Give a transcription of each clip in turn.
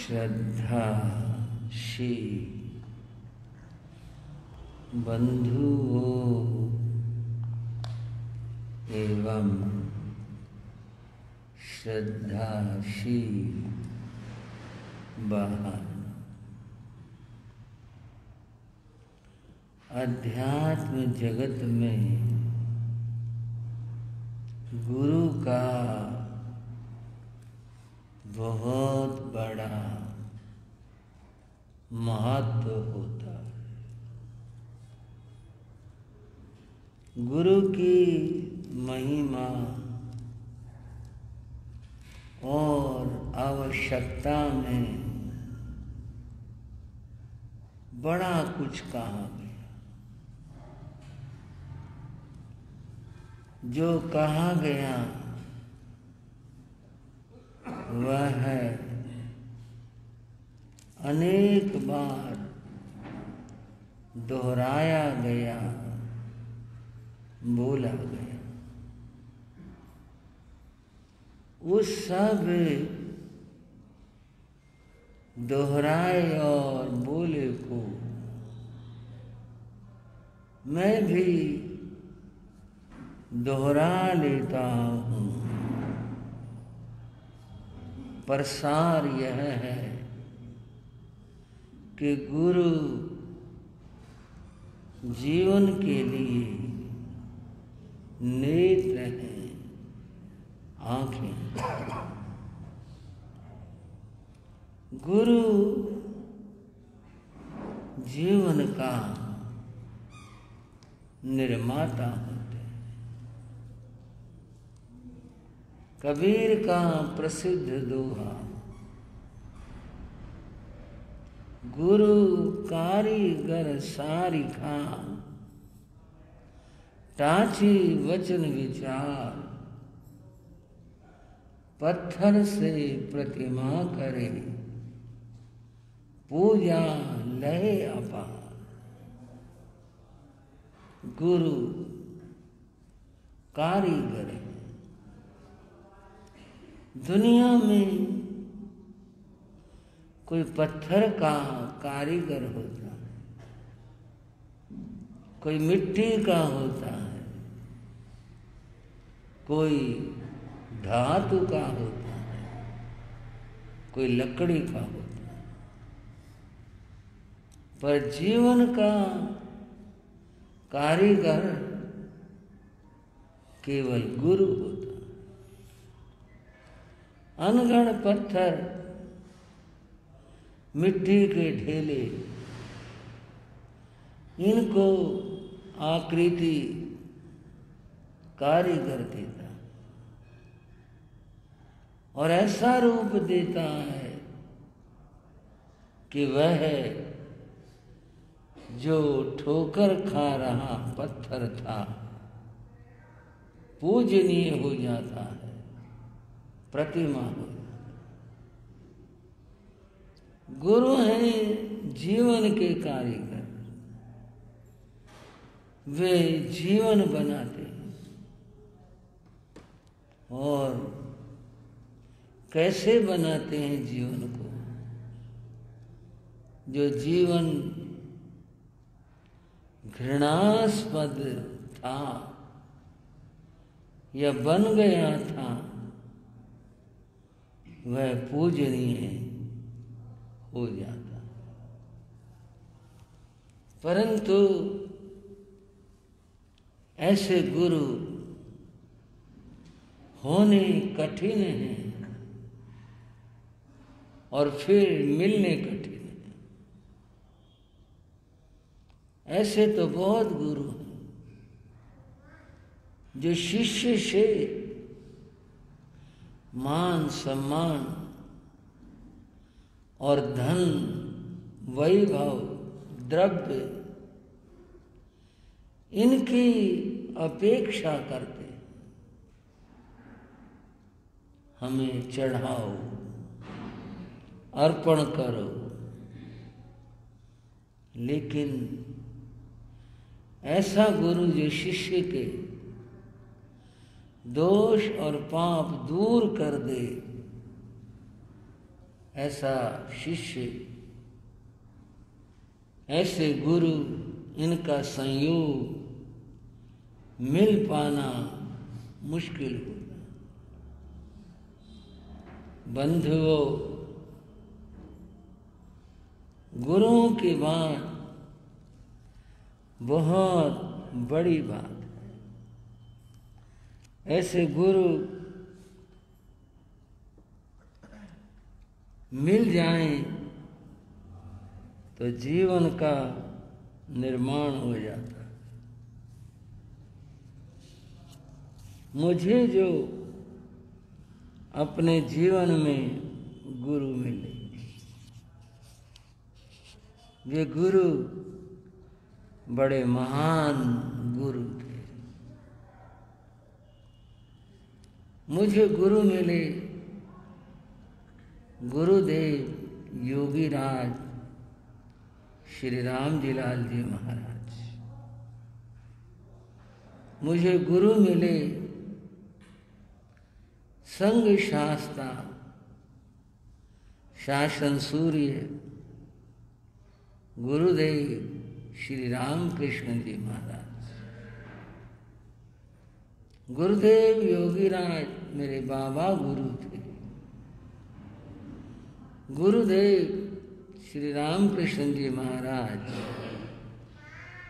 श्रद्धाशील बंधुओं एवं श्रद्धाशील बहन, अध्यात्म जगत में गुरु का बहुत बड़ा महत्व होता है। गुरु की महिमा और आवश्यकता में बड़ा कुछ कहा गया। जो कहा गया वह है अनेक बार दोहराया गया, बोला गया। उस सब दोहराए और बोले को मैं भी दोहरा लेता हूँ। प्रसार यह है कि गुरु जीवन के लिए नेत्र हैं, आँखें। गुरु जीवन का निर्माता होते हैं। कबीर का प्रसिद्ध दोहा, गुरु कारीगर सारिखा, टाची वचन विचार, पत्थर से प्रतिमा करे, पूजा लहे अपार। गुरु कारीगर है। दुनिया में कोई पत्थर का कारीगर होता है, कोई मिट्टी का होता है, कोई धातु का होता है, कोई लकड़ी का होता है, पर जीवन का कारीगर केवल गुरु होता है। अनगढ़ पत्थर, मिट्टी के ढेले, इनको आकृति कारीगर देता और ऐसा रूप देता है कि वह जो ठोकर खा रहा पत्थर था पूजनीय हो जाता है, प्रतिमा हो जाता है। गुरु हैं जीवन के कारीगर। वे जीवन बनाते हैं। और कैसे बनाते हैं जीवन को? जो जीवन घृणास्पद था या बन गया था, वह पूजनीय हो जाता। परंतु ऐसे गुरु होने कठिन हैं और फिर मिलने कठिन हैं। ऐसे तो बहुत गुरु हैं जो शिष्य से मान सम्मान और धन, वैभव, द्रव्य इनकी अपेक्षा करते। हमें चढ़ाओ, अर्पण करो। लेकिन ऐसा गुरु जो शिष्य के दोष और पाप दूर कर दे, ऐसा शिष्य, ऐसे गुरु, इनका संयोग मिल पाना मुश्किल होगा। बंधुओं, गुरुओं की बात बहुत बड़ी बात है। ऐसे गुरु मिल जाएं तो जीवन का निर्माण हो जाता है। मुझे जो अपने जीवन में गुरु मिले, वे गुरु बड़े महान गुरु थे। मुझे गुरु मिले गुरुदेव योगी राज श्री राम जी लाल जी महाराज। मुझे गुरु मिले संघ शास्ता शासन सूर्य गुरुदेव श्री रामकृष्ण जी महाराज। गुरुदेव योगीराज मेरे बाबा गुरु थे। गुरुदेव श्री रामकृष्ण जी महाराज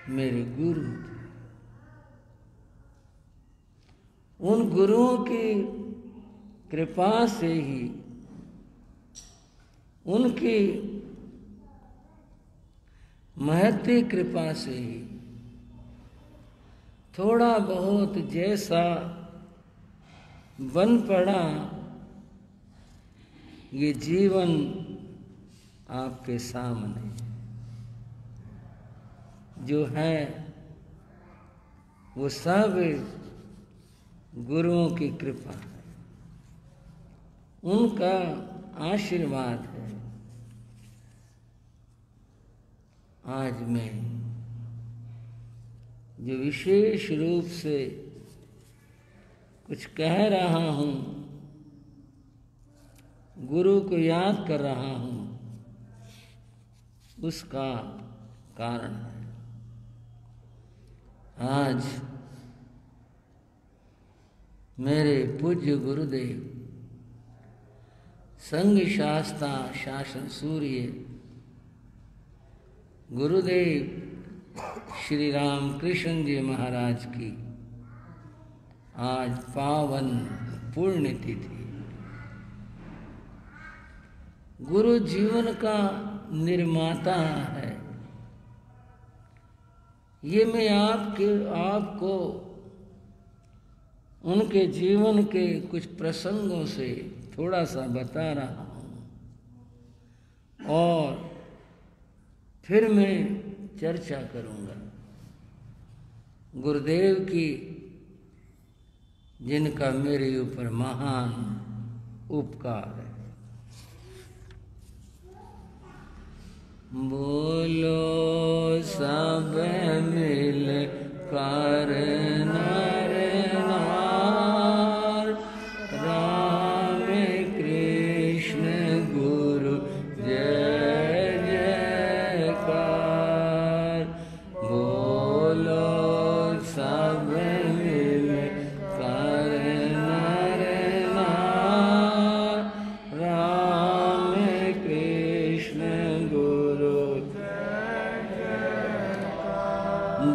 मेरे गुरु थे। उन गुरुओं की कृपा से ही, उनकी महती कृपा से ही थोड़ा बहुत जैसा बन पड़ा ये जीवन आपके सामने जो है, वो सब गुरुओं की कृपा है, उनका आशीर्वाद है। आज मैं जो विशेष रूप से कुछ कह रहा हूँ, गुरु को याद कर रहा हूँ, उसका कारण है आज मेरे पूज्य गुरुदेव संघ शास्ता शासन सूर्य गुरुदेव श्री रामकृष्ण जी महाराज की आज पावन पुण्यतिथि। गुरु जीवन का निर्माता है। ये मैं आपको उनके जीवन के कुछ प्रसंगों से थोड़ा सा बता रहा हूँ और फिर मैं चर्चा करूँगा गुरुदेव की, जिनका मेरे ऊपर महान उपकार है। बोलो सब मिल कर नर नार, राम कृष्ण गुरु जय जयकार। बोलो सब मिल कर नर नार, राम कृष्ण गुरु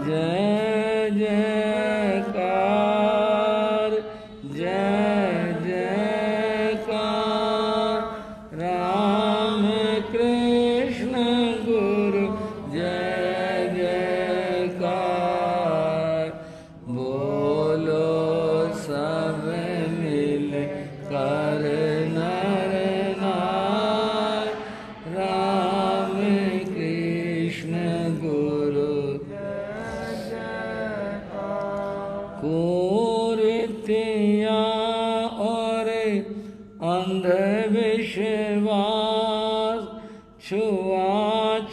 जय जयकार, जय जयकार। राम कृष्ण गुरु जय जयकार। बोलो सब मिल कर नर नार, राम कृष्ण गुरु कुरीतियाँ और अंधविश्वास, छुआछूतिया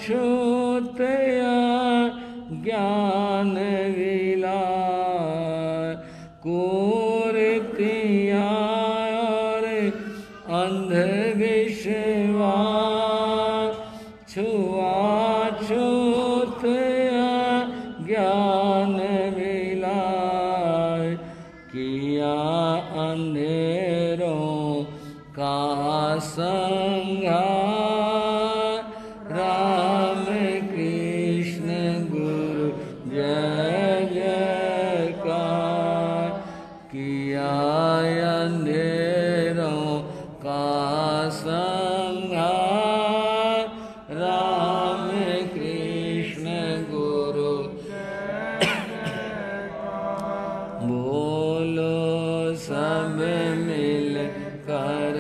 ज्ञान विलास। कुरीतियाँ और अंधविश्वास, संहार राम कृष्ण गुरु जय जयकार किया अंधेरों का संहार राम कृष्ण गुरु बोलो सब मिल कर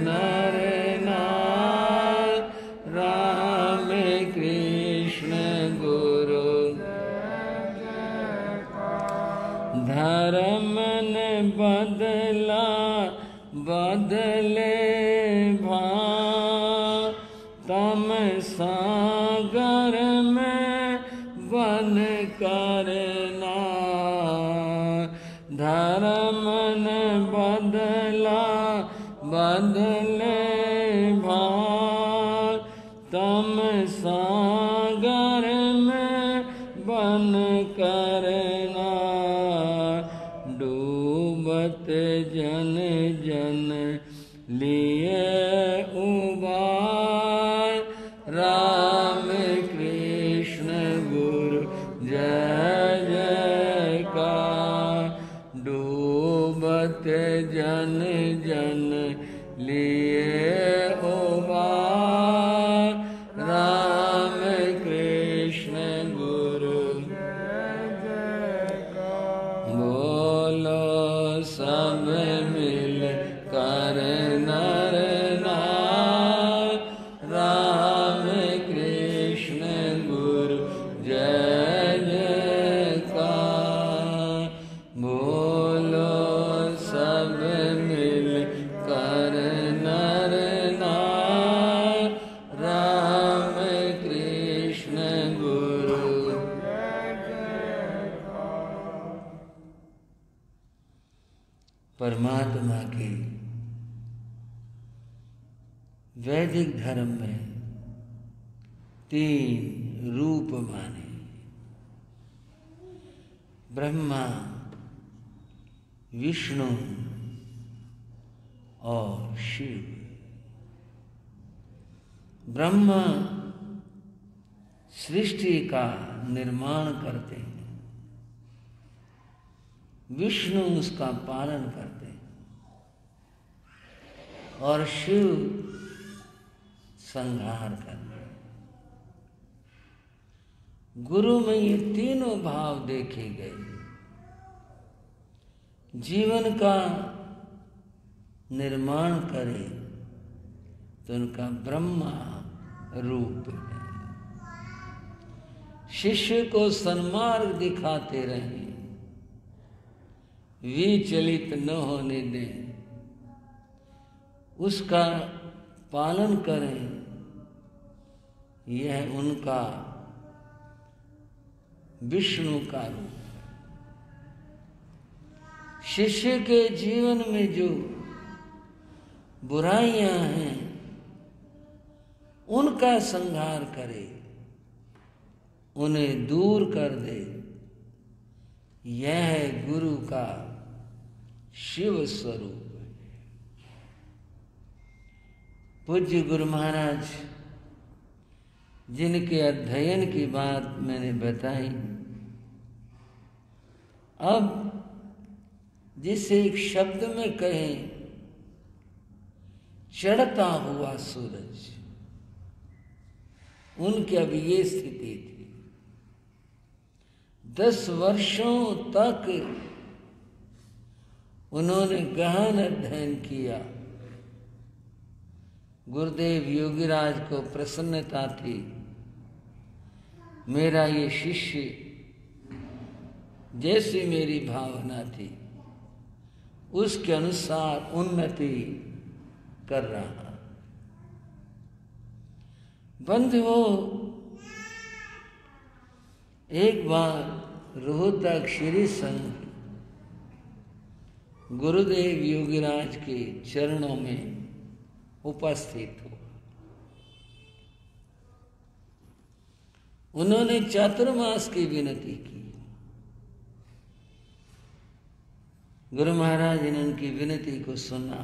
नर नार राम कृष्ण गुरु धर्म ने बदला बदले भाव तम सागर में बन करना धर्म ने बदला बदले भाव तम सागर में बन करना डूबत जन जन लिए उबार राम कृष्ण गुरु जय जयकार डूबत जन जन लिए उबार राम कृष्ण गुरु बोलो सब मिल कर नर नार राम कृष्ण गुरु जय जयकार बोलो सब मिल कर नर नार राम कृष्ण गुरु परमात्मा के वैदिक धर्म में 3 रूप माने ब्रह्मा विष्णु और शिव ब्रह्मा सृष्टि का निर्माण करते हैं विष्णु उसका पालन करते हैं और शिव संहार करते हैं गुरु में ये तीनों भाव देखे गए जीवन का निर्माण करे तो उनका ब्रह्मा रूप है शिष्य को सन्मार्ग दिखाते रहें विचलित न होने दें उसका पालन करें यह उनका विष्णु का रूप है शिष्य के जीवन में जो बुराइयां हैं उनका संहार करे उन्हें दूर कर दे यह है गुरु का शिव स्वरूप है पूज्य गुरु महाराज जिनके अध्ययन की बात मैंने बताई अब जिसे एक शब्द में कहें चढ़ता हुआ सूरज उनकी अब ये स्थिति थी 10 वर्षों तक उन्होंने गहन अध्ययन किया गुरुदेव योगीराज को प्रसन्नता थी मेरा ये शिष्य जैसी मेरी भावना थी उसके अनुसार उन्नति कर रहा बंधुओं एक बार रोहतक श्री संघ गुरुदेव योगीराज के चरणों में उपस्थित हो उन्होंने चातुर्मास की विनती की गुरु महाराज ने उनकी विनती को सुना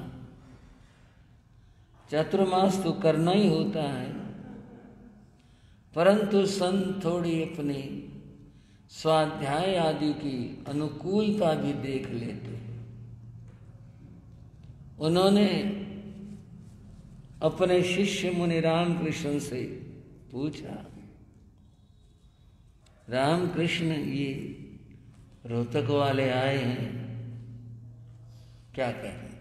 चातुर्मास तो करना ही होता है, परंतु संत थोड़ी अपनी स्वाध्याय आदि की अनुकूलता भी देख लेते। उन्होंने अपने शिष्य मुनि रामकृष्ण से पूछा, रामकृष्ण ये रोहतक वाले आए हैं, क्या करें?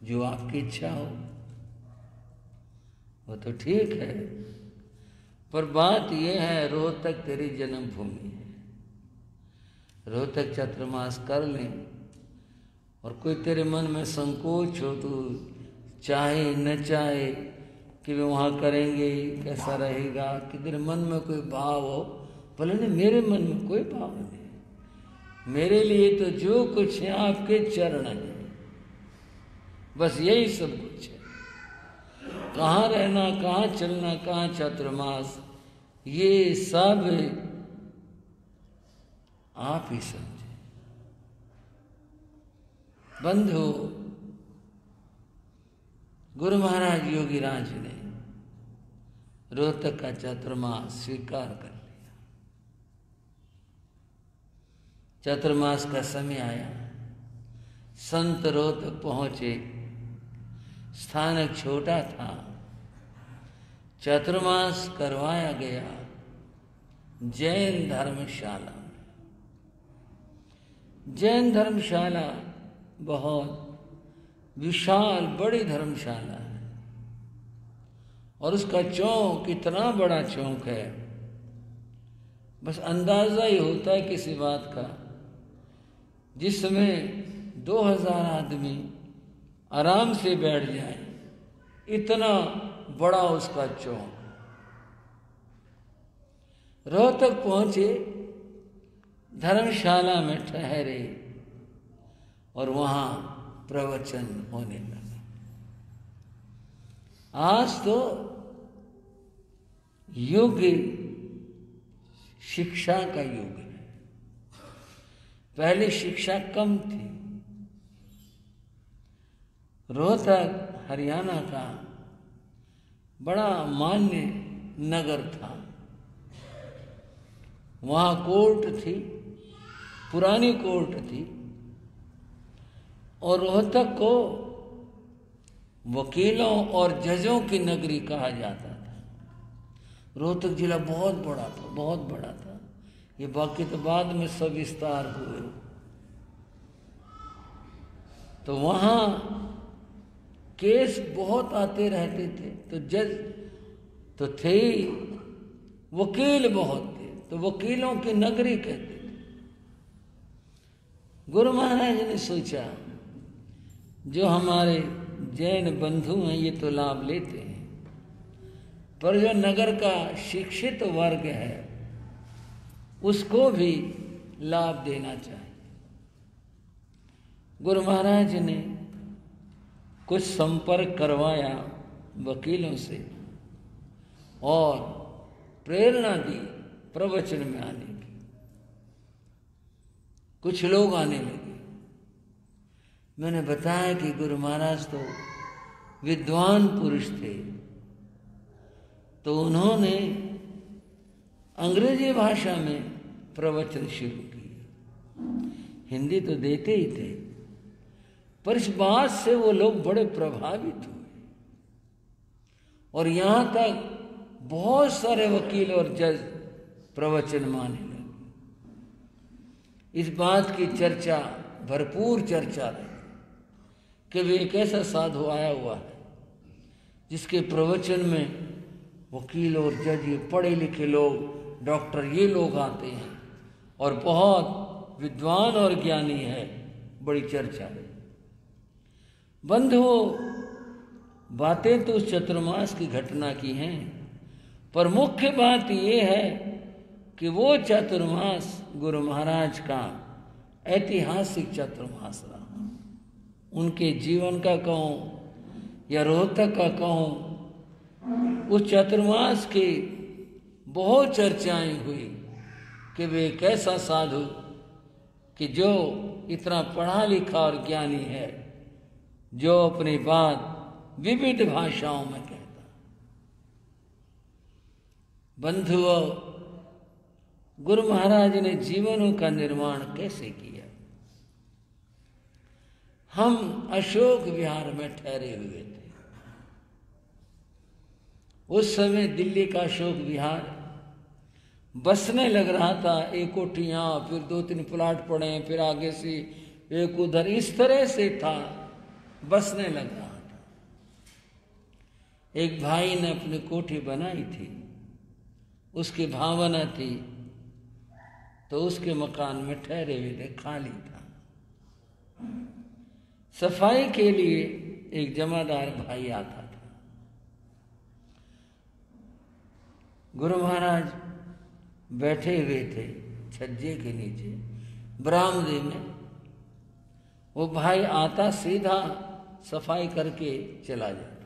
जो आपकी इच्छा हो। वो तो ठीक है, पर बात यह है रोहतक तेरी जन्मभूमि है, रोहतक चातुर्मास कर लें, और कोई तेरे मन में संकोच हो, तो चाहे न चाहे कि वे वहाँ करेंगे कैसा रहेगा, कि तेरे मन में कोई भाव हो, बोले नहीं मेरे मन में कोई भाव नहीं, मेरे लिए तो जो कुछ है आपके चरण है, बस यही सब कुछ है। कहाँ रहना, कहाँ चलना, कहाँ चातुर्मास, ये सब आप ही समझे। बंधु, गुरु महाराज योगीराज ने रोहतक का चातुर्मास स्वीकार कर लिया। चातुर्मास का समय आया, संत रोहतक पहुंचे। स्थानक छोटा था, चातुर्मास करवाया गया जैन धर्मशाला में। जैन धर्मशाला बहुत विशाल बड़ी धर्मशाला है, और उसका चौक इतना बड़ा चौक है, बस अंदाजा ही होता है किसी बात का, जिसमें 2000 आदमी आराम से बैठ जाए, इतना बड़ा उसका चौक। रोहतक पहुंचे, धर्मशाला में ठहरे, और वहां प्रवचन होने लगा। आज तो युग शिक्षा का युग है, पहले शिक्षा कम थी। रोहतक हरियाणा का बड़ा मान्य नगर था, वहाँ कोर्ट थी, पुरानी कोर्ट थी, और रोहतक को वकीलों और जजों की नगरी कहा जाता था। रोहतक जिला बहुत बड़ा था, बहुत बड़ा था, ये बाकी तो बाद में सब विस्तार हुए। तो वहाँ केस बहुत आते रहते थे, तो जज तो थे ही, वकील बहुत थे, तो वकीलों की नगरी कहते थे। गुरु महाराज ने सोचा, जो हमारे जैन बंधु हैं ये तो लाभ लेते हैं, पर जो नगर का शिक्षित वर्ग है उसको भी लाभ देना चाहिए। गुरु महाराज ने कुछ संपर्क करवाया वकीलों से, और प्रेरणा दी प्रवचन में आने की। कुछ लोग आने लगे। मैंने बताया कि गुरु महाराज तो विद्वान पुरुष थे, तो उन्होंने अंग्रेजी भाषा में प्रवचन शुरू किए। हिंदी तो देते ही थे, पर इस बात से वो लोग बड़े प्रभावित हुए, और यहां तक बहुत सारे वकील और जज प्रवचन माने लगे। इस बात की चर्चा, भरपूर चर्चा रही कि वे एक ऐसा साधु आया हुआ है जिसके प्रवचन में वकील और जज, ये पढ़े लिखे लोग, डॉक्टर, ये लोग आते हैं, और बहुत विद्वान और ज्ञानी है। बड़ी चर्चा है। बंधुओं, बातें तो उस चातुर्मास की घटना की हैं, पर मुख्य बात ये है कि वो चातुर्मास गुरु महाराज का ऐतिहासिक चातुर्मास रहा। उनके जीवन का कहूँ या रोहतक का कहूँ, उस चातुर्मास की बहुत चर्चाएं हुई कि वे एक ऐसा साधु कि जो इतना पढ़ा लिखा और ज्ञानी है, जो अपनी बात विविध भाषाओं में कहता। बंधुओं, गुरु महाराज ने जीवनों का निर्माण कैसे किया? हम अशोक विहार में ठहरे हुए थे। उस समय दिल्ली का अशोक विहार बसने लग रहा था। एक कोठियां, फिर 2-3 प्लाट पड़े, फिर आगे से एक उधर, इस तरह से था, बसने लग रहा था। एक भाई ने अपनी कोठी बनाई थी, उसकी भावना थी, तो उसके मकान में ठहरे हुए थे, खाली था। सफाई के लिए एक जमादार भाई आता था। गुरु महाराज बैठे हुए थे छज्जे के नीचे बरामदे में। वो भाई आता, सीधा सफाई करके चला जाता।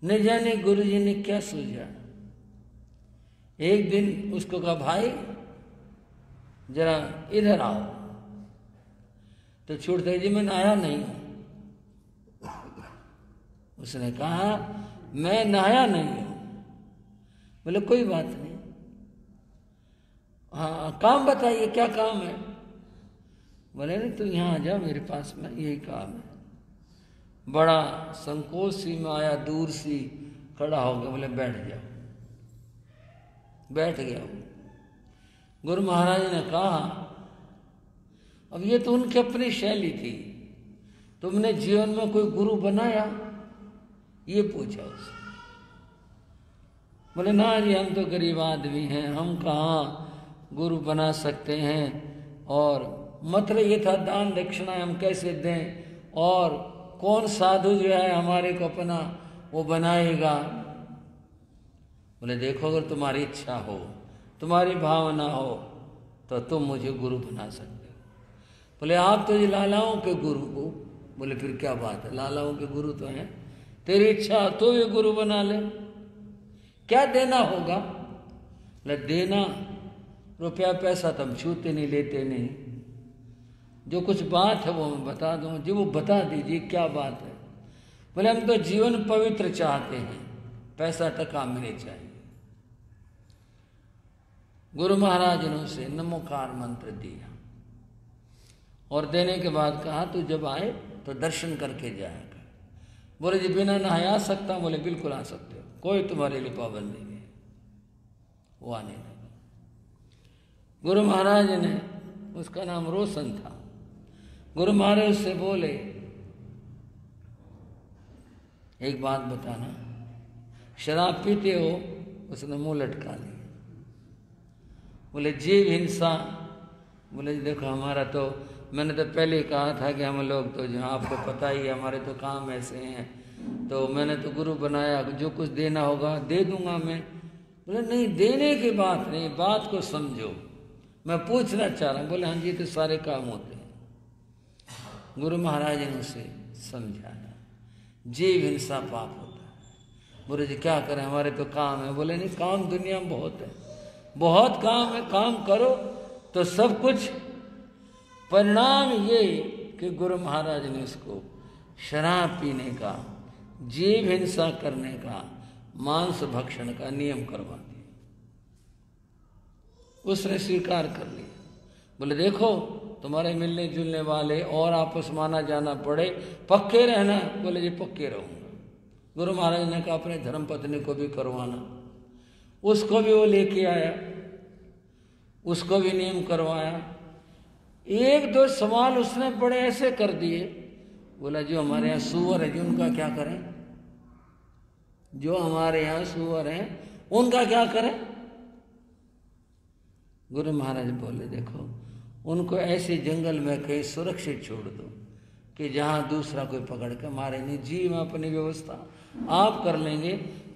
न जाने गुरु जी ने क्या सूझा। एक दिन उसको कहा, भाई जरा इधर आओ। तो छूटते जी मैं नहाया नहीं हूं। उसने कहा, मैं नहाया नहीं हूं। बोले कोई बात नहीं, हाँ काम बताइए, क्या काम है? बोले नहीं, तू यहाँ आ जा मेरे पास में, यही काम है। बड़ा संकोच सी में आया, दूर सी खड़ा हो गया। बोले बैठ जाओ। बैठ गया। गुरु महाराज ने कहा, अब ये तो उनकी अपनी शैली थी, तुमने जीवन में कोई गुरु बनाया? ये पूछा उसने। बोले ना जी, हम तो गरीब आदमी हैं, हम कहाँ गुरु बना सकते हैं। और मतलब ये था, दान दक्षिणा हम कैसे दें, और कौन साधु जो है हमारे को अपना वो बनाएगा। बोले देखो, अगर तुम्हारी इच्छा हो, तुम्हारी भावना हो, तो तुम मुझे गुरु बना सकते हो। बोले आप तो ये लालाओं के गुरु हो। बोले फिर क्या बात है, लालाओं के गुरु तो हैं, तेरी इच्छा तो ये गुरु बना ले। क्या देना होगा? बोले देना, रुपया पैसा तो हम छूते नहीं, लेते नहीं। जो कुछ बात है वो मैं बता दूँ जी, वो बता दीजिए क्या बात है। बोले हम तो जीवन पवित्र चाहते हैं, पैसा टका मिले चाहिए। गुरु महाराज ने उसे नमोकार मंत्र दिया और देने के बाद कहा, तू जब आए तो दर्शन करके जाएगा। बोले जी बिना नहाया आ सकता? बोले बिल्कुल आ सकते हो, कोई तुम्हारे लिए पाबंदी नहीं। वो आने लगा। गुरु महाराज ने, उसका नाम रोशन था, गुरु महाराज उससे बोले, एक बात बताना, शराब पीते हो? उसने मुंह लटका लिया। बोले जीव हिंसा? बोले देखो हमारा तो, मैंने तो पहले ही कहा था कि हम लोग तो, जो आपको पता ही है, हमारे तो काम ऐसे हैं, तो मैंने तो गुरु बनाया, जो कुछ देना होगा दे दूंगा मैं। बोले नहीं, देने की बात नहीं, बात को समझो, मैं पूछना चाह रहा हूँ। बोले हाँ जी, तो सारे काम होते हैं। गुरु महाराज ने उसे समझाया, जीव हिंसा पाप होता है। बोले जी क्या करें, हमारे तो काम है। बोले नहीं, काम दुनिया में बहुत है, बहुत काम है, काम करो तो सब कुछ। परिणाम ये कि गुरु महाराज ने उसको शराब पीने का, जीव हिंसा करने का, मांस भक्षण का नियम करवा दिया। उसने स्वीकार कर लिया। बोले देखो, तुम्हारे मिलने जुलने वाले और आपस में आना जाना पड़े, पक्के रहना। बोले जी पक्के रहूंगा। गुरु महाराज ने कहा अपने धर्मपत्नी को भी करवाना। उसको भी वो लेके आया, उसको भी नियम करवाया। एक दो सवाल उसने बड़े ऐसे कर दिए। बोला जो हमारे यहाँ सुअर है, जो उनका क्या करें? जो हमारे यहाँ सुअर हैं उनका क्या करें? गुरु महाराज बोले देखो, उनको ऐसे जंगल में कहीं सुरक्षित छोड़ दो कि जहाँ दूसरा कोई पकड़ के मारे नहीं। जी मैं अपनी व्यवस्था आप कर लेंगे।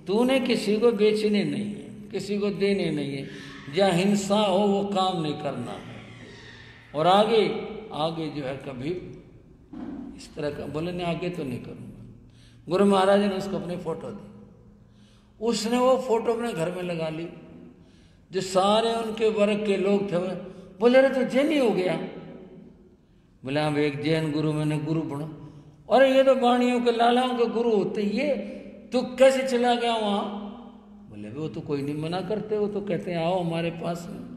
तूने किसी को बेचने नहीं है, किसी को देने नहीं है, जहाँ हिंसा हो वो काम नहीं करना है। और आगे आगे जो है कभी इस तरह का, बोले नहीं आगे तो नहीं करूँगा। गुरु महाराज ने उसको अपनी फोटो दी। उसने वो फोटो अपने घर में लगा ली। जो सारे उनके वर्ग के लोग थे बोले अरे तो जैन ही हो गया। बोले अब एक जैन गुरु मैंने गुरु बना। और ये तो वाणियों के लालाओं के गुरु होते, ये तू कैसे चला गया वहां? बोले वो तो कोई नहीं मना करते, वो तो कहते हैं आओ हमारे पास में।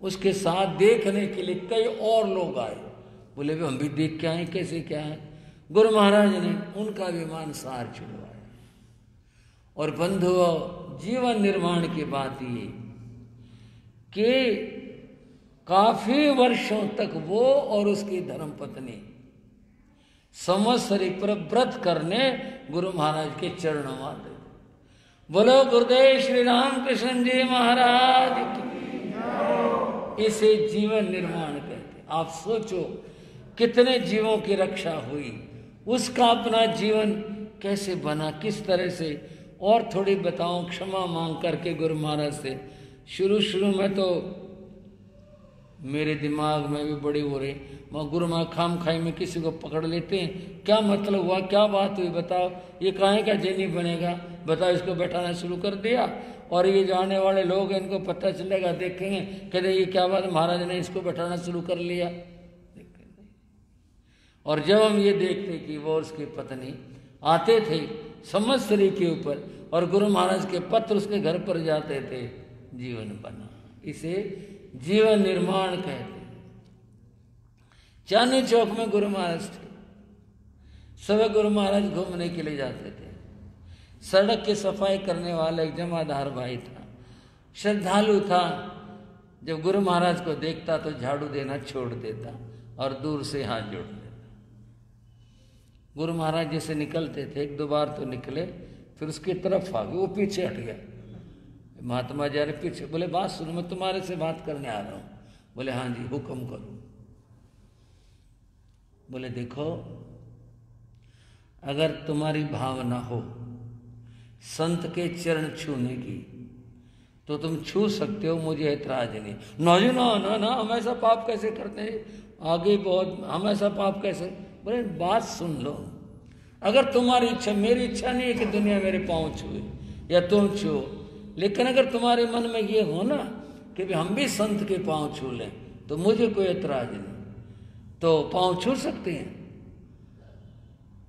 उसके साथ देखने के लिए कई और लोग आए, बोले हम भी देख के आए कैसे क्या है। गुरु महाराज ने उनका विमान सार छुड़वाया। और बंधुओं, जीवन निर्माण की बात ये कि काफी वर्षों तक वो और उसकी धर्मपत्नी संवत्सरी पर व्रत करने गुरु महाराज के चरणों में आते थे। बोलो गुरुदेव श्री राम कृष्ण जी महाराज की। इसे जीवन निर्माण कहते। आप सोचो कितने जीवों की रक्षा हुई, उसका अपना जीवन कैसे बना, किस तरह से। और थोड़ी बताऊं, क्षमा मांग करके गुरु महाराज से। शुरू में तो मेरे दिमाग में भी बड़ी हो रही, मैं गुरु महाराज खाम खाई में किसी को पकड़ लेते हैं, क्या मतलब हुआ, क्या बात हुई बताओ, ये काहे का जैनी बनेगा बताओ। इसको बैठाना शुरू कर दिया और ये जाने वाले लोग हैं, इनको पता चलेगा, देखेंगे, कहते ये क्या बात, महाराज ने इसको बैठाना शुरू कर लिया। और जब हम ये देखते कि वो उसकी पत्नी आते थे संवत्सरी के ऊपर और गुरु महाराज के पत्र उसके घर पर जाते थे, जीवन बना। इसे जीवन निर्माण कहते हैं। चांदनी चौक में गुरु महाराज थे, सब गुरु महाराज घूमने के लिए जाते थे। सड़क की सफाई करने वाला एक जमादार भाई था, श्रद्धालु था। जब गुरु महाराज को देखता तो झाड़ू देना छोड़ देता और दूर से हाथ जोड़ देता। गुरु महाराज जैसे निकलते थे, एक दो बार तो निकले, फिर उसकी तरफ आ गए, वो पीछे हट गया। महात्मा जा रहे पीछे, बोले बात सुनो, मैं तुम्हारे से बात करने आ रहा हूं। बोले हाँ जी हुक्म करो। बोले देखो, अगर तुम्हारी भावना हो संत के चरण छूने की तो तुम छू सकते हो, मुझे ऐतराज नहीं। ना जी ना, हम ऐसा पाप कैसे करते हैं, आगे बहुत, हम ऐसा पाप कैसे। बोले बात सुन लो, अगर तुम्हारी इच्छा, मेरी इच्छा नहीं है कि दुनिया मेरे पाँव छुए या तुम छुओ, लेकिन अगर तुम्हारे मन में ये हो ना कि हम भी संत के पाँव छू लें तो मुझे कोई ऐतराज नहीं, तो पाँव छू सकते हैं।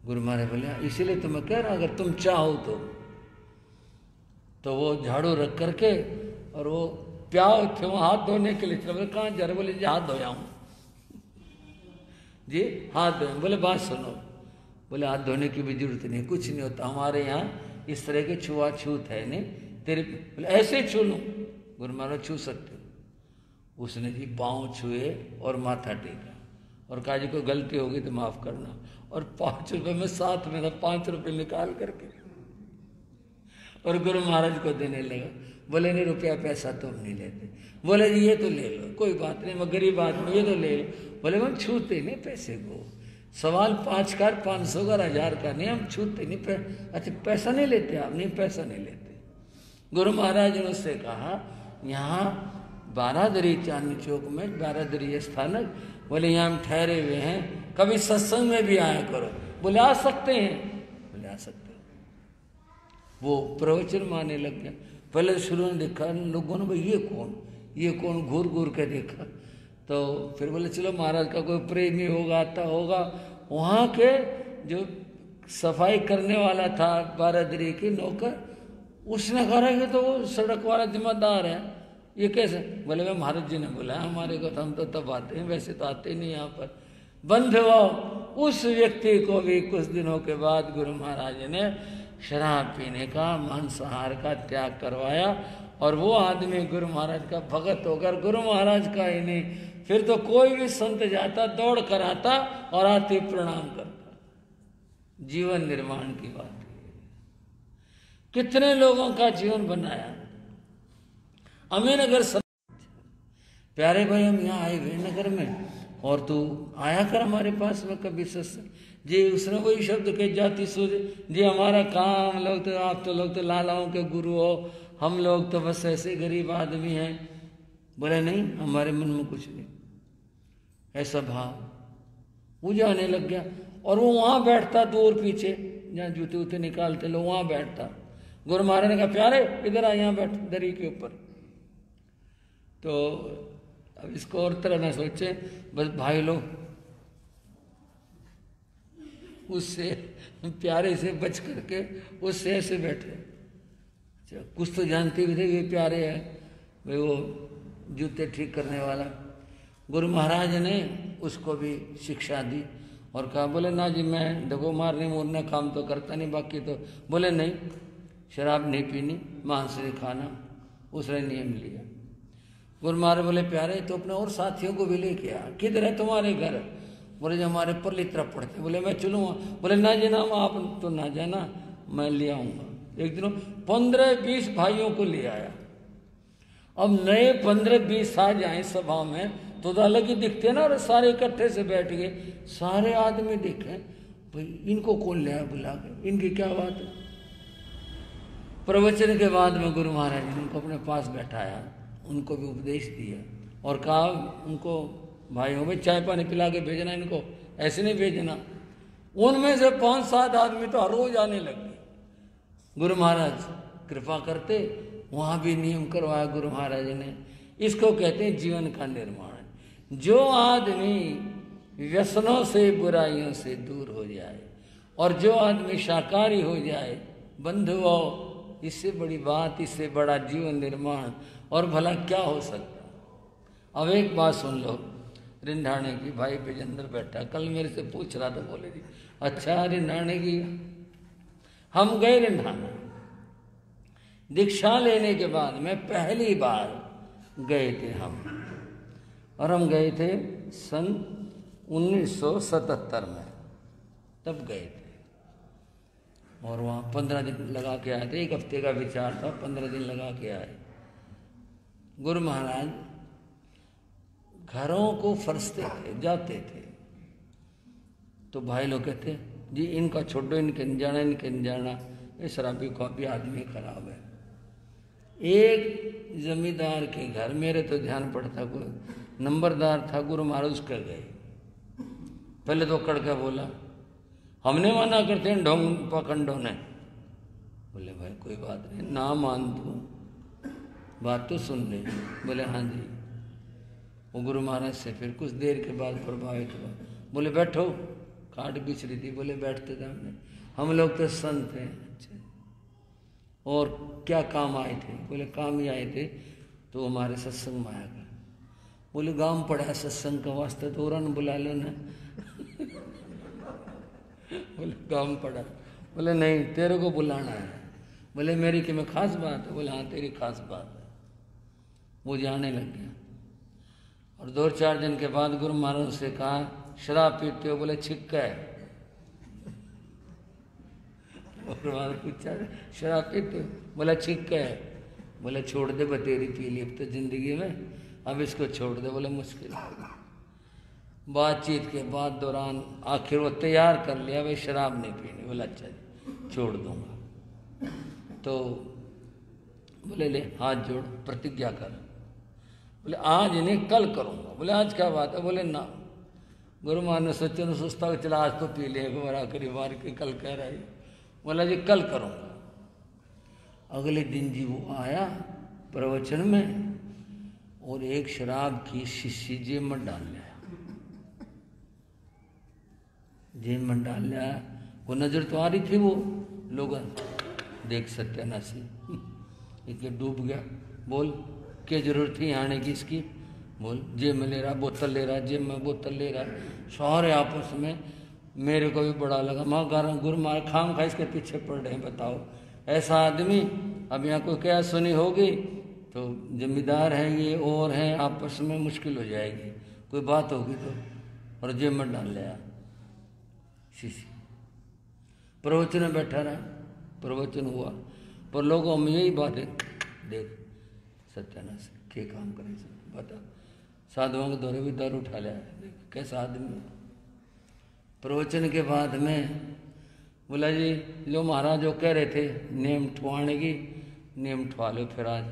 गुरु महाराज बोले इसीलिए तो मैं कह रहा हूं, अगर तुम चाहो तो वो झाड़ू रख करके और वो प्याव थे वहाँ हाथ धोने के लिए चले। बोले कहाँ जा रहे? बोले जी हाथ धोया जी, हाथ धोए। बोले बात सुनो, बोले हाथ धोने की भी जरूरत नहीं, कुछ नहीं होता, हमारे यहाँ इस तरह के छुआछूत है नहीं तेरे। बोले ऐसे छू लूँ? गुरु महाराज छू सकते हो। उसने जी पाँव छुए और माथा टेका और कहा जी कोई गलती होगी तो माफ करना। और 5 रुपए में साथ में 5 रुपए निकाल करके और गुरु महाराज को देने लगा। बोले नहीं रुपया पैसा तो हम नहीं लेते। बोले जी ये तो ले लो, कोई बात नहीं, मैं गरीब आदमी, ये तो ले लो। बोले हम छूते नहीं पैसे को, सवाल 5 का 500 का 1000 का नहीं, हम छूते नहीं। अच्छा पैसा नहीं लेते आप? नहीं पैसा नहीं लेते। गुरु महाराज ने उससे कहा यहाँ बारादरी चांदनी चौक में बारादरी स्थानक, बोले यहाँ हम ठहरे हुए हैं, कभी सत्संग में भी आया करो। बोले आ सकते हैं? बोले आ सकते हैं। वो प्रवचन माने लग गया। पहले शुरू में देखा लोगों ने, भाई ये कौन घूर घूर के देखा। तो फिर बोले चलो महाराज का कोई प्रेमी होगा, आता होगा। वहाँ के जो सफाई करने वाला था बारादरी की नौकर, उसने कहा कि तो वो सड़क वाला जिम्मेदार है, ये कैसे? बोले मैं महाराज जी ने बोला हमारे को, तो हम तो तब आते हैं, वैसे तो आते नहीं यहाँ पर। बंधुओं, उस व्यक्ति को भी कुछ दिनों के बाद गुरु महाराज ने शराब पीने का, मांसाहार का त्याग करवाया और वो आदमी गुरु महाराज का भगत होकर गुरु महाराज का ही नहीं, फिर तो कोई भी संत जाता दौड़ कर आता और आते प्रणाम करता। जीवन निर्माण की बात है। कितने लोगों का जीवन बनाया। अमीनगर प्यारे भाई, हम यहाँ आए हुए नगर में और तू आया कर हमारे पास में कभी सत्संग। जी उसने वही शब्द के जाति सूझ जी, हमारा काम लोग तो, आप तो लोग तो लालाओं के गुरु हो, हम लोग तो बस ऐसे गरीब आदमी हैं। बोले नहीं, हमारे मन में कुछ नहीं ऐसा भाव। वो जाने लग गया और वो वहाँ बैठता दूर पीछे, जहाँ जूते उते निकालते लोग, वहाँ बैठता। गुरु महाराज ने कहा प्यारे इधर आ, यहाँ बैठ दरी के ऊपर। तो अब इसको और तरह ना सोचे, बस भाई लोग उससे प्यारे से बच करके उससे ऐसे बैठे। अच्छा, कुछ तो जानते भी थे ये प्यारे है भाई, वो जूते ठीक करने वाला। गुरु महाराज ने उसको भी शिक्षा दी और कहा, बोले ना जी मैं देखो मारने मोरने काम तो करता नहीं, बाकी तो बोले नहीं, शराब नहीं पीनी, मांस नहीं खाना, उसने नियम लिया। गुरु महाराज बोले, प्यारे तो अपने और साथियों को भी लेके आ, किधर है तुम्हारे घर? बोले जो हमारे परली तरफ पड़ते। बोले मैं चलूँगा? बोले ना जी ना, आप तो ना जाना, मैं ले आऊँगा। एक दिन 15-20 भाइयों को ले आया। अब नए 15-20 आ जाए सभा में तो अलग ही दिखते ना, और सारे इकट्ठे से बैठ गए, सारे आदमी देखे भाई इनको कौन ले आया बुला के, इनकी क्या बात है। प्रवचन के बाद में गुरु महाराज ने उनको अपने पास बैठाया, उनको भी उपदेश दिया और कहा उनको, भाइयों में चाय पानी पिला के भेजना, इनको ऐसे नहीं भेजना। उनमें से 5-7 आदमी तो हर रोज आने लगे। गुरु महाराज कृपा करते, वहाँ भी नियम करवाया गुरु महाराज ने। इसको कहते हैं जीवन का निर्माण। जो आदमी व्यसनों से, बुराइयों से दूर हो जाए और जो आदमी शाकाहारी हो जाए, बंधुओं, इससे बड़ी बात, इससे बड़ा जीवन निर्माण और भला क्या हो सकता। अब एक बात सुन लो रिंढाणे की। भाई विजेंद्र बैठा, कल मेरे से पूछ रहा था, बोले जी अच्छा रिंढाणे की। हम गए रिंढाना, दीक्षा लेने के बाद में पहली बार गए थे हम, और हम गए थे सन 1977 में, तब गए थे। और वहाँ 15 दिन लगा के आए थे। 1 हफ्ते का विचार था, 15 दिन लगा के आए। गुरु महाराज घरों को फरसते थे, जाते थे, तो भाई लोग कहते जी इनका छोड़ो, इनके नहीं जाना, इनके नहीं जाना, ये शराबी कॉपी आदमी खराब है। एक जमींदार के घर, मेरे तो ध्यान पड़ता, कोई नंबरदार था, गुरु महाराज उसके गए। पहले तो कड़ के बोला, हमने मना करते हैं ढोंग पखंडों ने। बोले भाई कोई बात नहीं, ना मान तू, बात तो सुन ले। बोले हाँ जी। वो गुरु महाराज से फिर कुछ देर के बाद प्रभावित हुआ। बोले बैठो, काट बिछ रही थी। बोले बैठते थे हम लोग तो संत हैं। अच्छा, और क्या काम आए थे? बोले काम ही आए थे तो हमारे सत्संग में आया कर। बोले गांव पड़ा सत्संग का वास्ते तो और बुला लो ना। बोले गांव पड़ा। बोले नहीं तेरे को बुलाना है। बोले मेरी कि मैं खास बात है? बोले हाँ तेरी खास बात है। वो जाने लग गया। और 2-4 दिन के बाद गुरु महाराज से कहा शराब पीते हो? बोले छिक्का है। और पूछा शराब पीते हो? बोला छिक्का है। बोले छोड़ दे बतेरी पी ली अब तो जिंदगी में, अब इसको छोड़ दे। बोले मुश्किल है। बातचीत के बाद दौरान आखिर वो तैयार कर लिया भाई शराब नहीं पीनी। बोला अच्छा छोड़ दूंगा। तो बोले ले हाथ जोड़ प्रतिज्ञा कर। बोले आज नहीं कल करूंगा। बोले आज क्या बात है? बोले ना। गुरु महाराज ने सोचा सोचता चला आज तो पी ले, आखिरी बार के कल कह रहा है। बोला जी कल करूंगा। अगले दिन जी वो आया प्रवचन में और एक शराब की शीशी जेब में डाल लिया। जेब में डाल लिया। वो नजर तो आ रही थी, वो लोग देख सत्यानाशी इतने डूब गया। बोल क्या जरूरत थी आने की इसकी? बोल जेब में ले रहा, बोतल ले रहा, जेब में बोतल ले रहा। सारे आपस में, मेरे को भी बड़ा लगा। माँ गुरु महाराज खाम खा इसके पीछे पड़ रहे हैं। बताओ ऐसा आदमी, अब यहाँ कोई क्या सुनी होगी तो जिम्मेदार है ये और हैं, आपस में मुश्किल हो जाएगी, कोई बात होगी तो। और जेब में डाल लिया शीशी। प्रवचन में बैठा रहा, प्रवचन हुआ, पर लोगों में यही बात है, देख सत्यानाश क्या काम करे बता। साधुओं के दौरे भी दारू उठा लिया, कैसा आदमी। प्रवचन के बाद में बोला जी जो महाराज जो कह रहे थे नेम ठुआने की, नेम ठुआ लो फिर आज।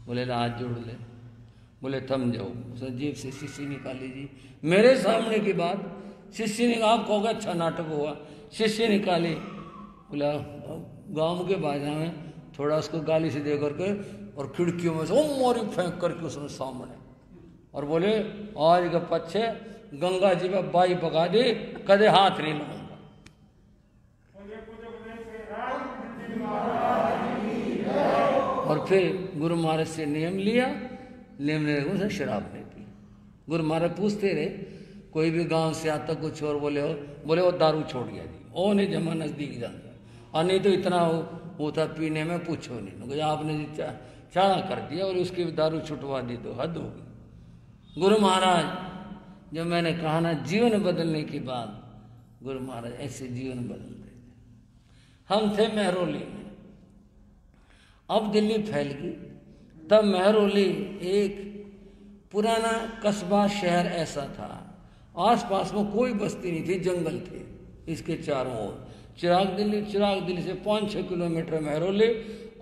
बोले ला हाथ जोड़ ले। बोले थम जाओ। उसने जेब से शीशी निकाली जी, मेरे सामने की बात। शीशी ने आप कहोगे अच्छा नाटक हुआ। शीशी निकाली। बोला गांव के बाजा में थोड़ा उसको गाली से दे करके और खिड़कियों में से ओ मोरी फेंक करके उसने सामने, और बोले आज के पीछे गंगा जी में बाई बगा दी, कदे हाथ नहीं लगाऊंगा। और फिर गुरु महाराज से नियम लिया, नियम लेने को उसे शराब नहीं पी। गुरु महाराज पूछते रहे, कोई भी गांव से आता कुछ और बोले वो दारू छोड़ गया जी, ओ नहीं जमा नजदीक जाता, और नहीं तो इतना होता पीने में पूछो नहीं, क्योंकि आपने जी चाड़ा कर दिया और उसकी भी दारू छुटवा दी तो हद होगी। गुरु महाराज जब मैंने कहा ना जीवन बदलने की बात, गुरु महाराज ऐसे जीवन बदलते थे। हम थे महरौली में, अब दिल्ली फैल गई, तब महरौली एक पुराना कस्बा शहर ऐसा था, आसपास में कोई बस्ती नहीं थी, जंगल थे इसके चारों ओर। चिराग दिल्ली से 5-6 किलोमीटर महरौली,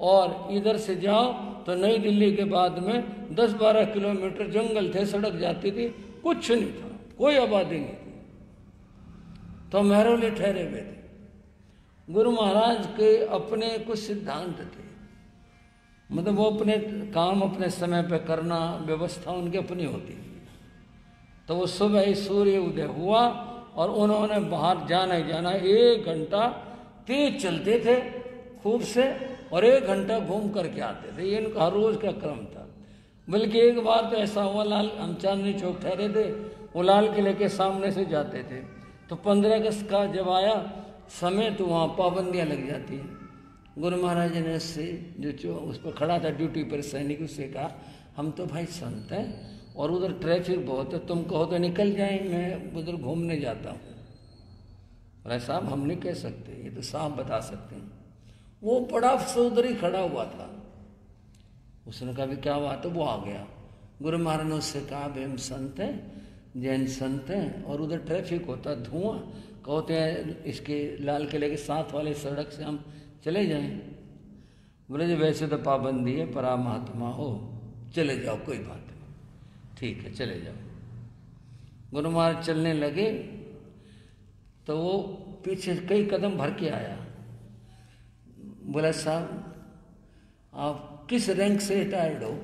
और इधर से जाओ तो नई दिल्ली के बाद में 10-12 किलोमीटर जंगल थे, सड़क जाती थी, कुछ नहीं था, कोई आबादी नहीं थी। तो महरौली ठहरे हुए थे। गुरु महाराज के अपने कुछ सिद्धांत थे, मतलब वो अपने काम अपने समय पे करना, व्यवस्था उनकी अपनी होती थी। तो वो सुबह ही सूर्य उदय हुआ और उन्होंने बाहर जाना ही जाना, 1 घंटा तेज चलते थे खूब से, और 1 घंटा घूम करके आते थे। ये इनका हर रोज का क्रम था। बल्कि एक बार तो ऐसा हुआ, हम चांदनी चौक ठहरे थे, वो लाल किले के सामने से जाते थे, तो 15 अगस्त का जब आया समय तो वहाँ पाबंदियाँ लग जाती हैं। गुरु महाराज ने उससे जो उस पर खड़ा था ड्यूटी पर सैनिक, उससे कहा, हम तो भाई संत हैं और उधर ट्रैफिक बहुत है, तुम कहो तो निकल जाए, मैं उधर घूमने जाता हूँ। अरे साहब हम नहीं कह सकते, ये तो साहब बता सकते हैं। वो बड़ा अफसोस ही खड़ा हुआ था। उसने कहा भी क्या बात है, वो आ गया। गुरु महाराज ने उससे कहा, भाई हम संत हैं, जैन संत हैं, और उधर ट्रैफिक होता, धुआं, कहते हैं इसके लाल किले के साथ वाले सड़क से हम चले जाएं। बोले जी वैसे तो पाबंदी है, पर आप महात्मा हो, चले जाओ, कोई बात नहीं, ठीक है चले जाओ। गुरु महाराज चलने लगे तो वो पीछे कई कदम भर के आया। बोला साहब आप किस रैंक से रिटायर्ड हो?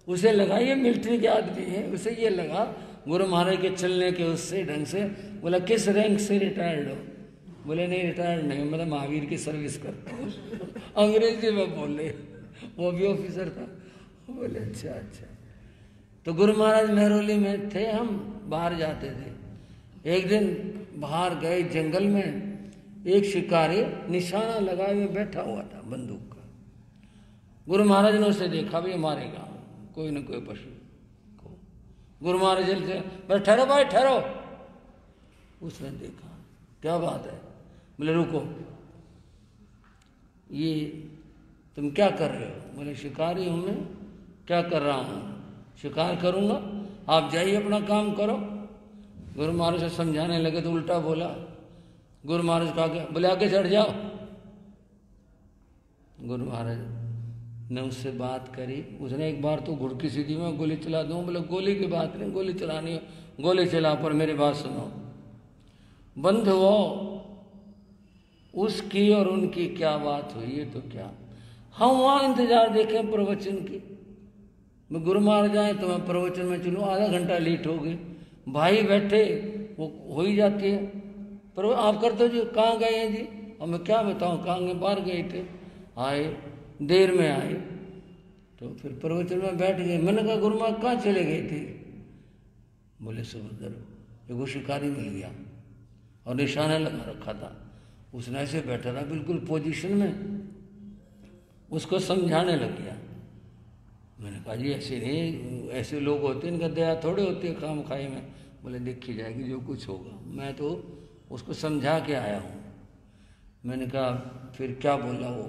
उसे लगा ये मिलिट्री के आदमी है, उसे ये लगा गुरु महाराज के चलने के उससे ढंग से। बोला किस रैंक से रिटायर्ड हो? बोले नहीं रिटायर्ड नहीं, मतलब महावीर की सर्विस करता हूँ। अंग्रेजी में बोले, वो भी ऑफिसर था। बोले अच्छा अच्छा। तो गुरु महाराज महरौली में थे, हम बाहर जाते थे। एक दिन बाहर गए जंगल में, एक शिकारी निशाना लगाए हुए बैठा हुआ था बंदूक का। गुरु महाराज ने उसे देखा, भी मारेगा कोई न कोई पशु को। गुरु महाराज से बोले ठहरो भाई ठहरो। उसने देखा क्या बात है? बोले रुको, ये तुम क्या कर रहे हो? बोले शिकारी हूं मैं, क्या कर रहा हूं? शिकार करूंगा, आप जाइए अपना काम करो। गुरु महाराज से समझाने लगे तो उल्टा बोला। गुरु महाराज कहा क्या? बोले आगे चढ़ जाओ। गुरु महाराज ने उससे बात करी। उसने एक बार तो घुड़की सीधी में गोली चला दूं। बोले गोली की बात नहीं, गोली चलानी है गोली चला, पर मेरी बात सुनो। बंधुओं उसकी और उनकी क्या बात हुई है तो क्या, हम वहाँ इंतजार देखें प्रवचन की। मैं गुरु महाराज आए तो मैं प्रवचन में चलूँ, आधा घंटा लेट हो गई। भाई बैठे वो हो ही जाती है। पर आप करते हो जी, कहाँ गए हैं जी? और मैं क्या बताऊँ कहाँ गए, बाहर गए थे, आए देर में आए। तो फिर प्रवचन में बैठ गए। मैंने कहा गुरु महाराज कहाँ चले गए थे? बोले सुभद्र एगो शिकारी मिल गया और निशाना लगा रखा था, उसने ऐसे बैठा था बिल्कुल पोजीशन में, उसको समझाने लग गया। मैंने कहा जी ऐसे नहीं, ऐसे लोग होते हैं, इनका दया थोड़े होती है काम खाए में। बोले देखी जाएगी जो कुछ होगा, मैं तो उसको समझा के आया हूँ। मैंने कहा फिर क्या बोला वो?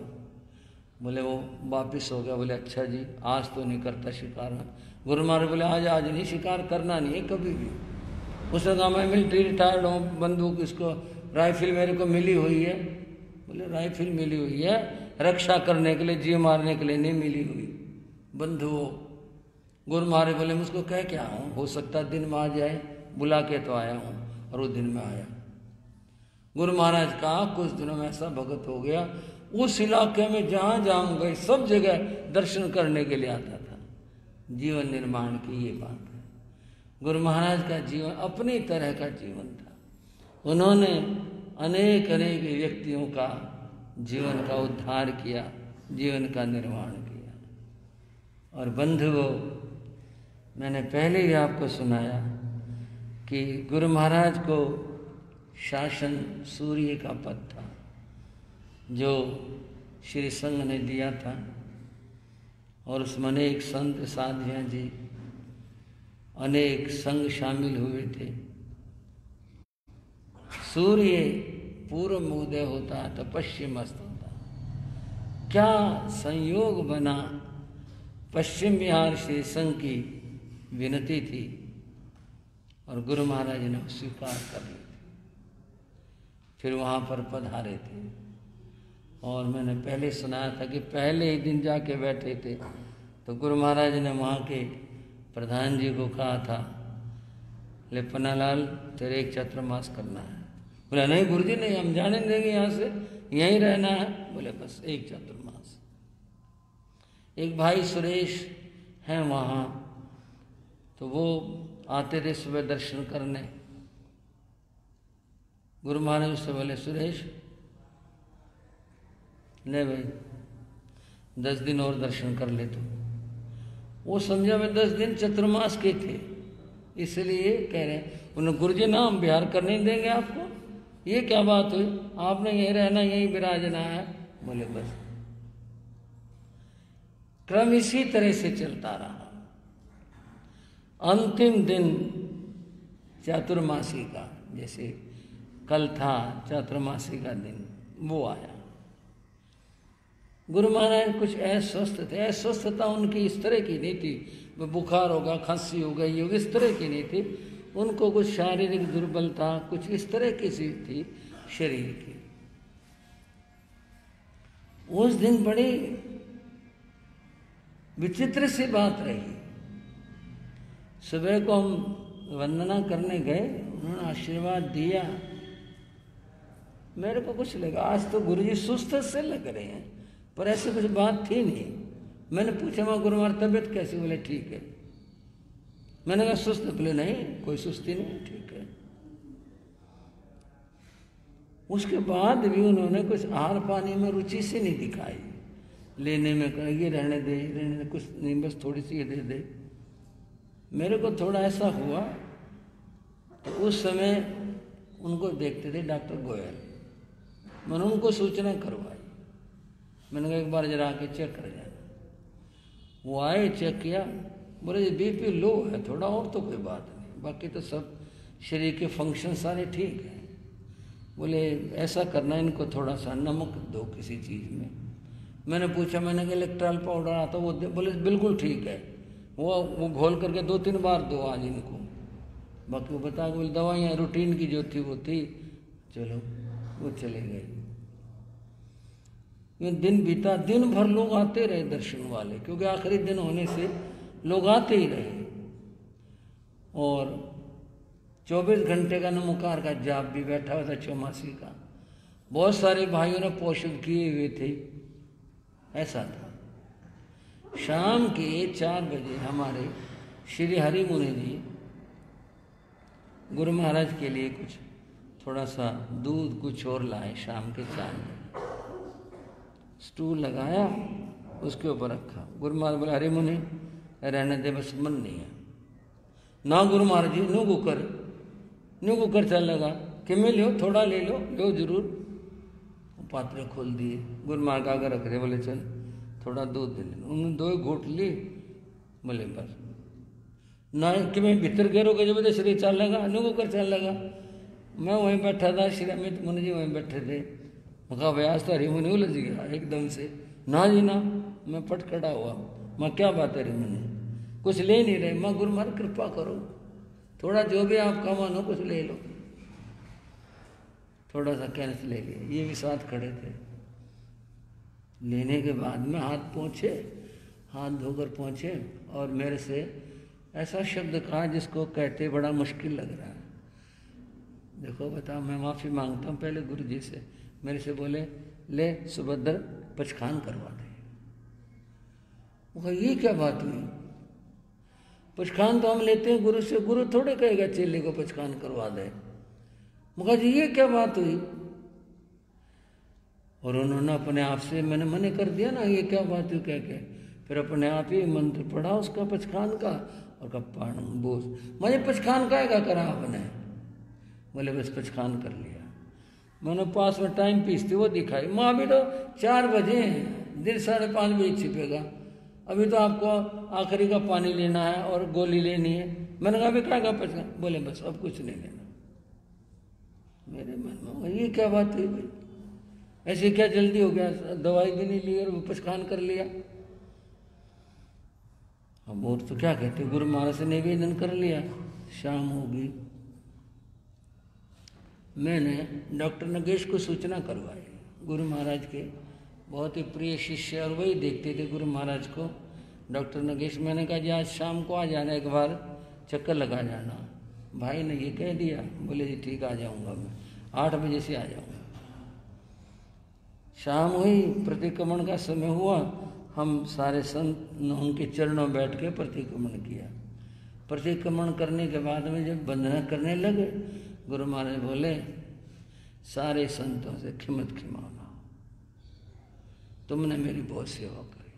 बोले वो वापिस हो गया। बोले अच्छा जी आज तो नहीं करता शिकार में। गुरु महाराज बोले आज नहीं, शिकार करना नहीं है कभी भी। उसने कहा मैं मिलिट्री रिटायर्ड हूँ, बंदूक इसको राइफल मेरे को मिली हुई है। बोले राइफल मिली हुई है रक्षा करने के लिए, जी मारने के लिए नहीं मिली हुई। बंधुओं गुरु महाराज बोले मुझको कह क्या हूँ, हो सकता दिन में आ जाए, बुला के तो आया हूँ। और वो दिन में आया। गुरु महाराज का कुछ दिनों में ऐसा भगत हो गया, उस इलाके में जहाँ जहाँ गए सब जगह दर्शन करने के लिए आता था। जीवन निर्माण की ये बात है। गुरु महाराज का जीवन अपनी तरह का जीवन था। उन्होंने अनेक अनेक व्यक्तियों का जीवन का उद्धार किया। जीवन का निर्माण किया। और बंधुओं, मैंने पहले ही आपको सुनाया कि गुरु महाराज को शासन सूर्य का पद था जो श्री संघ ने दिया था, और उसमें अनेक संत साधियाँ जी, अनेक संघ शामिल हुए थे। सूर्य पूर्व में उदय होता तो पश्चिम अस्त होता। क्या संयोग बना, पश्चिम बिहार श्री संघ की विनती थी और गुरु महाराज ने स्वीकार कर ली। फिर वहाँ पर पधारे थे, और मैंने पहले सुनाया था कि पहले ही दिन जाके बैठे थे तो गुरु महाराज ने वहाँ के प्रधान जी को कहा था, ले पन्नालाल तेरे एक चातुर्मास करना है। बोला नहीं गुरुजी नहीं, हम जाने देंगे, यहाँ से यहीं रहना है। बोले बस एक चातुर्मास। एक भाई सुरेश हैं वहाँ, तो वो आते थे सुबह दर्शन करने। गुरु महाराज उससे बोले सुरेश ले भाई 10 दिन और दर्शन कर ले। तो वो समझा मैं 10 दिन चतुर्मास के थे, इसलिए कह रहे हैं उन्हें गुरुजी ना हम बिहार करने देंगे आपको, ये क्या बात हुई, आपने यहीं रहना यहीं विराजना है। बोले बस। क्रम इसी तरह से चलता रहा। अंतिम दिन चातुर्मासी का, जैसे कल था चातुर्मासी का दिन, वो आया। गुरु महाराज कुछ अस्वस्थ थे। अस्वस्थता उनकी इस तरह की नहीं थी, बुखार होगा, खांसी हो गई, इस तरह की नहीं थी। उनको कुछ शारीरिक दुर्बलता, कुछ इस तरह की चीज थी शरीर की। उस दिन बड़ी विचित्र सी बात रही। सुबह को हम वंदना करने गए, उन्होंने आशीर्वाद दिया। मेरे को कुछ लगा आज तो गुरुजी सुस्त से लग रहे हैं, पर ऐसी कुछ बात थी नहीं। मैंने पूछा वहाँ गुरु महाराज तबियत कैसी? बोले ठीक है। मैंने कहा सुस्त? बोले नहीं कोई सुस्ती नहीं, ठीक है। उसके बाद भी उन्होंने कुछ आहार पानी में रुचि से नहीं दिखाई, लेने में कहा ये रहने दे, कुछ नहीं बस थोड़ी सी ये दे दे। मेरे को थोड़ा ऐसा हुआ तो उस समय उनको देखते थे डॉक्टर गोयल, मैंने उनको सूचना करवाई। मैंने कहा एक बार जरा आके चेक कर जाना। वो आए, चेक किया, बोले जी बीपी लो है थोड़ा, और तो कोई बात नहीं, बाकी तो सब शरीर के फंक्शन सारे ठीक हैं। बोले ऐसा करना, इनको थोड़ा सा नमक दो किसी चीज़ में। मैंने पूछा, मैंने कहा इलेक्ट्रॉल पाउडर आता वो दे? बोले बिल्कुल ठीक है, वो घोल करके 2-3 बार दो आज इनको। बाकी वो बता के बोले दवाइयाँ रूटीन की जो थी वो थी, चलो वो चले गए। दिन बीता, दिन भर लोग आते रहे दर्शन वाले, क्योंकि आखिरी दिन होने से लोग आते ही रहे। और 24 घंटे का नमोकार का जाप भी बैठा हुआ था चौमासी का। बहुत सारे भाइयों ने पोषित किए हुए थे, ऐसा था। शाम के 4 बजे हमारे श्री हरि मुनि जी गुरु महाराज के लिए कुछ थोड़ा सा दूध कुछ और लाए। शाम के 4 बजे स्टूल लगाया, उसके ऊपर रखा। गुरु महाराज बोले हरि मुनि रहने दे, बस मन नहीं है ना। गुरु महाराज जी न्यू कुकर चल लगा कि मैं लो थोड़ा ले लो जरूर। पात्र खोल दिए, गुरु महाराज का आगे रख रहे, बोले चल थोड़ा दूध दे ले। उन्होंने 2 घूंट ली, बोले बस ना कि मैं भीतर गिरो के जब शरीर चल लगा, न्यू कुकर चल लगा। मैं वहीं बैठा था, श्री अमित मुनि जी वहीं बैठे थे। कहा व्यास तो हरि मुनि उलझ गया एकदम से। ना जी ना, मैं पट खड़ा हुआ। मैं क्या बात है हरि मुनि, कुछ ले नहीं रहे। मैं गुरु महाराज कृपा करो, थोड़ा जो भी आपका मन हो कुछ ले लो। थोड़ा सा कैंस ले लिया, ये भी साथ खड़े थे। लेने के बाद में हाथ धोकर पहुँचे और मेरे से ऐसा शब्द कहा जिसको कहते बड़ा मुश्किल लग रहा है। देखो बताओ, मैं माफ़ी मांगता हूँ पहले गुरु जी से। मेरे से बोले ले सुभद्र पचखान करवा दे। वो कहा ये क्या बात हुई, पचखान तो हम लेते हैं गुरु से, गुरु थोड़े कहेगा चेले को पचखान करवा दे। मुखा जी ये क्या बात हुई? और उन्होंने अपने आप से, मैंने मना कर दिया ना ये क्या बात है कह के, फिर अपने आप ही मंत्र पढ़ा उसका पचखान का और कप्पाण बोस मुझे पचखान का करा आपने। बोले बस पचखान कर लिया। मैंने पास में टाइम पीस थी वो दिखाई, माँ भी तो 4 बजे हैं, दिन 5:30 बजे छिपेगा, अभी तो आपको आखिरी का पानी लेना है और गोली लेनी है। मैंने कहा अभी क्या पचखान? बोले बस अब कुछ नहीं लेना। मेरे मन में ये क्या बात हुई भाई, ऐसे क्या जल्दी हो गया, दवाई भी नहीं ली और पचखान कर लिया। अब और तो क्या कहते, गुरु महाराज ने निवेदन कर लिया, शाम होगी। मैंने डॉक्टर नगेश को सूचना करवाई, गुरु महाराज के बहुत ही प्रिय शिष्य और वही देखते थे गुरु महाराज को। डॉक्टर नगेश, मैंने कहा जी आज शाम को आ जाना, एक बार चक्कर लगा जाना। भाई ने ये कह दिया, बोले जी ठीक आ जाऊंगा, मैं 8 बजे से आ जाऊंगा। शाम हुई, प्रतिक्रमण का समय हुआ, हम सारे संत उनके चरणों में बैठ के प्रतिक्रमण किया। प्रतिक्रमण करने के बाद में जब वंदना करने लगे, गुरु महाराज बोले सारे संतों से खिमत खिमाना, तुमने मेरी बहुत सेवा करी।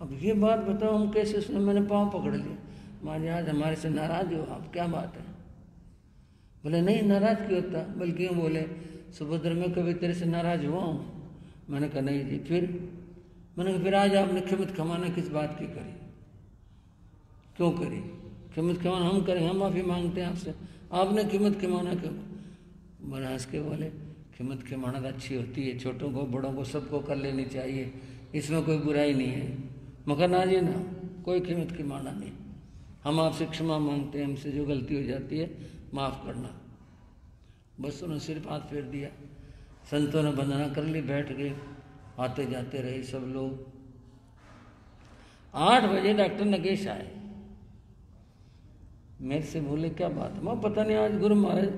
अब ये बात बताओ हम कैसे सुने? मैंने पाँव पकड़ लिया, महाराज आज हमारे से नाराज हो आप, क्या बात है? बोले नहीं नाराज क्यों होता? बल्कि क्यों? बोले सुभद्र में कभी तेरे से नाराज हुआ हूँ? मैंने कहा नहीं जी। फिर? मैंने कहा फिर आज आपने खिमत खमाना किस बात की करी, क्यों करी? खिमत खमाना हम करें, हम माफ़ी मांगते हैं आपसे, आपने खिमत खमाना क्यों? महाराज के बोले खिमत खमाना अच्छी होती है, छोटों को बड़ों को सबको कर लेनी चाहिए, इसमें कोई बुराई नहीं है। मगर ना जी ना, कोई खिमत खमाना नहीं, हम आपसे क्षमा मांगते हैं, हमसे जो गलती हो जाती है माफ़ करना। बस उन्होंने सिर्फ हाथ फेर दिया, संतों ने वंदना कर ली, बैठ गए, आते जाते रहे सब लोग। 8 बजे डॉक्टर नगेश आए, मेरे से बोले क्या बात है? मैं पता नहीं आज गुरु महाराज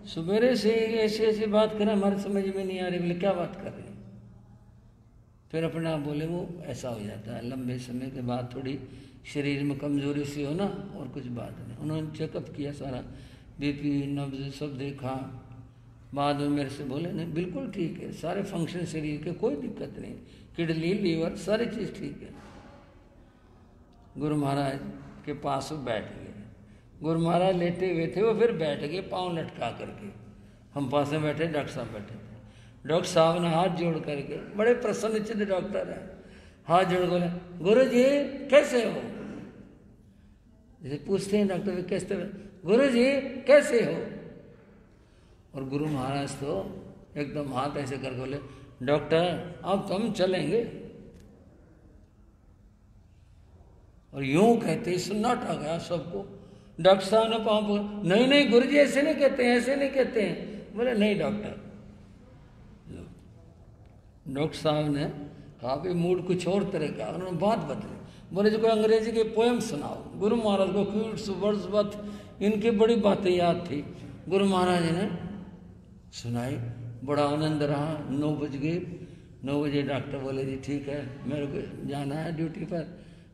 सवेरे से ऐसी ऐसी बात करें, हमारे समझ में नहीं आ रही। बोले क्या बात कर रहे हैं? फिर अपने आप बोले वो ऐसा हो जाता है लंबे समय के बाद, थोड़ी शरीर में कमजोरी सी हो ना, और कुछ बात नहीं। उन्होंने चेकअप किया, सारा बीपी नब्ज सब देखा, बाद में मेरे से बोले नहीं बिल्कुल ठीक है, सारे फंक्शन शरीर के कोई दिक्कत नहीं, किडनी लीवर सारी चीज़ ठीक है। गुरु महाराज के पास वो बैठ गए, गुरु महाराज लेटे हुए थे, वो फिर बैठ गए पाँव लटका करके, हम पास में बैठे, डॉक्टर साहब बैठे थे। डॉक्टर साहब ने हाथ जोड़ करके, बड़े प्रसन्नचित्त डॉक्टर है, हाथ जोड़ बोले गुरु जी कैसे हो? जैसे पूछते हैं डॉक्टर कैसे, गुरु जी कैसे हो? और गुरु महाराज तो एकदम हाथ ऐसे करके बोले डॉक्टर अब तो हम चलेंगे। और यूं कहते ही सन्नाटा गया सबको। डॉक्टर साहब ने पाँव पकड़, नहीं नहीं गुरु जी ऐसे नहीं कहते हैं, ऐसे नहीं कहते हैं। बोले नहीं डॉक्टर। डॉक्टर साहब ने कहा भी मूड कुछ और तरह का, उन्होंने बात बदली। बोले जो कोई अंग्रेजी के पोएम सुनाओ। गुरु महाराज को क्यूट्स वर्ड्सवर्थ इनकी बड़ी बातें याद थी, गुरु महाराज ने सुनाई, बड़ा आनंद रहा। 9 बज गए, 9 बजे डॉक्टर बोले जी ठीक है मेरे को जाना है ड्यूटी पर।